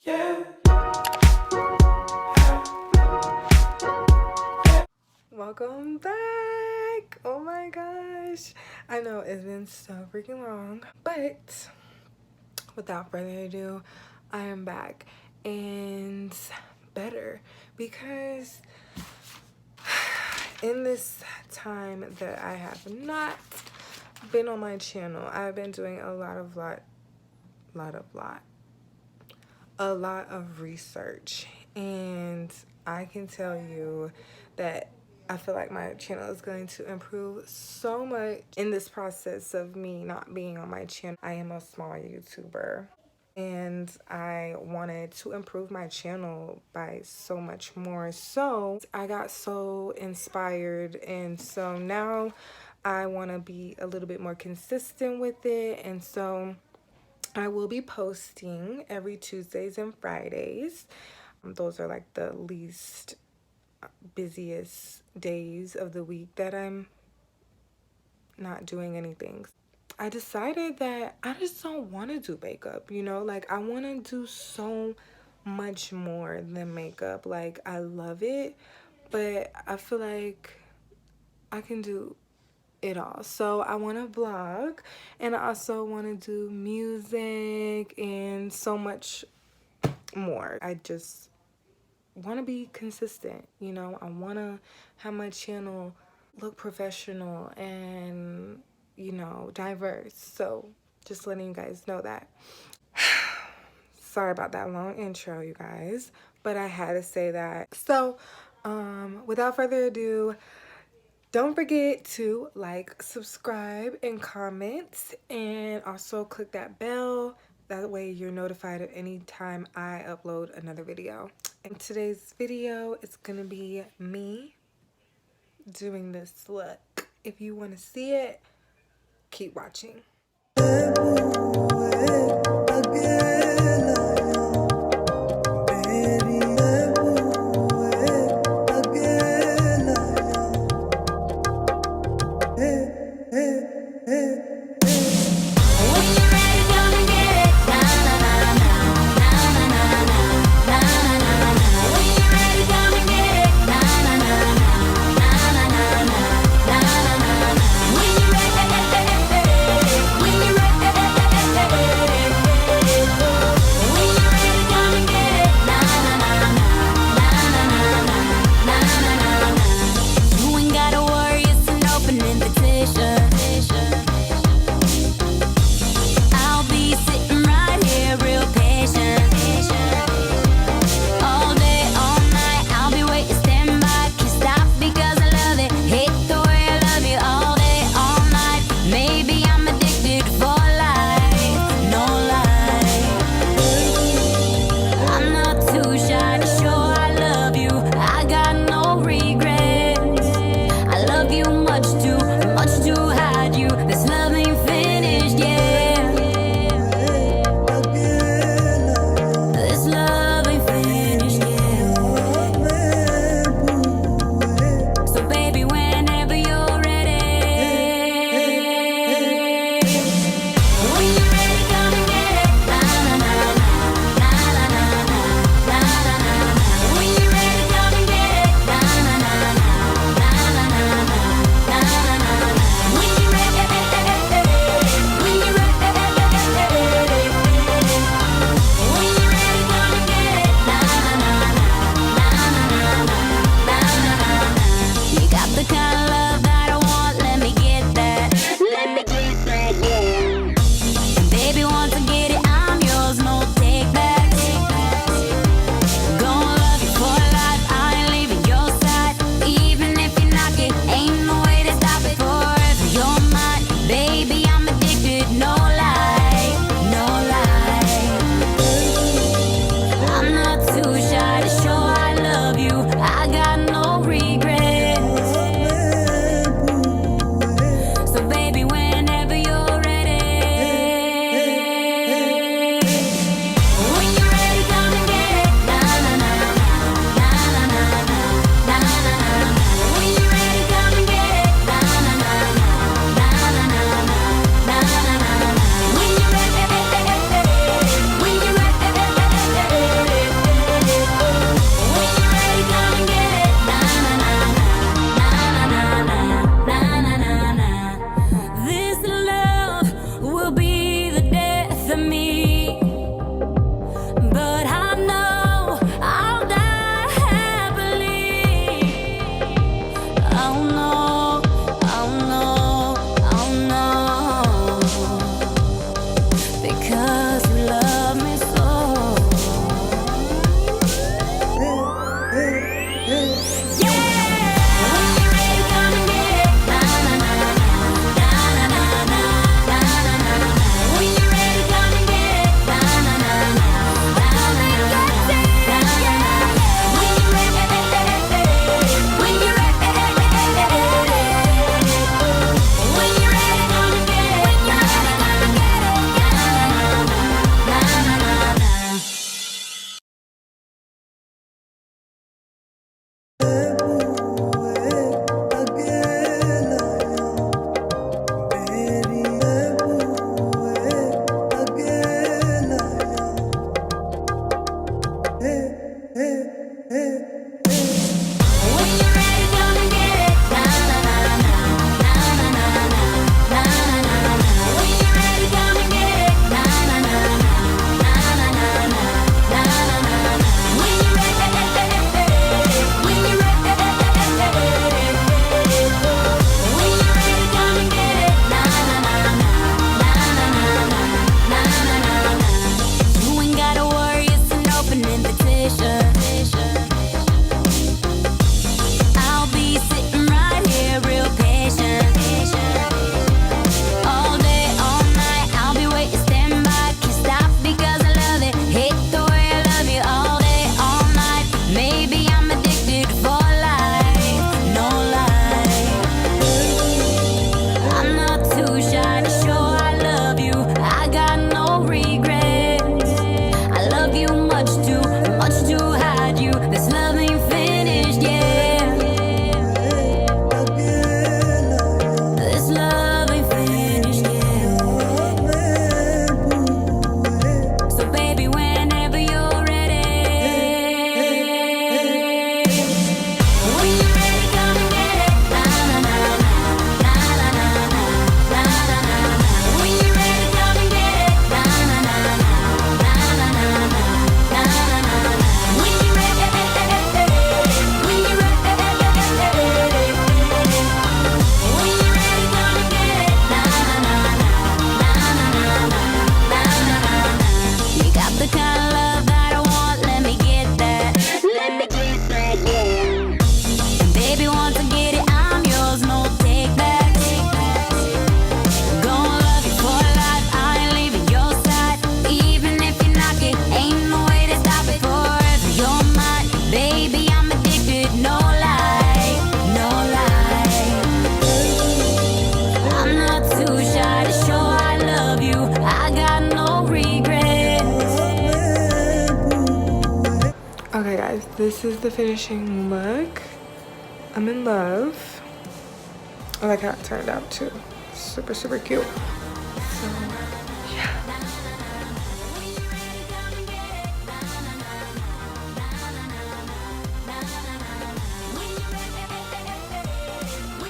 Yeah. Welcome back. Oh my gosh. I know it's been so freaking long, but without further ado, I am back and better because in this time that I have not been on my channel, I've been doing a lot of research, and I can tell you that I feel like my channel is going to improve so much in this process of me not being on my channel. I am a small YouTuber and I wanted to improve my channel by so much more. So I got so inspired, and so now I want to be a little bit more consistent with it. And so I will be posting every Tuesdays and Fridays. Those are like the least busiest days of the week that I'm not doing anything. I decided that I just don't want to do makeup, you know? Like, I want to do so much more than makeup. Like, I love it, but I feel like I can do it all. So I want to vlog, and I also want to do music and so much more. I just want to be consistent, you know? I want to have my channel look professional and, you know, diverse. So just letting you guys know that. Sorry about that long intro, you guys, but I had to say that. So without further ado, don't forget to like, subscribe, and comment, and also click that bell. That way you're notified of any time I upload another video. In today's video, it's gonna be me doing this look. If you want to see it, keep watching. this is the finishing look. I'm in love. I like how it turned out too. Super, super cute.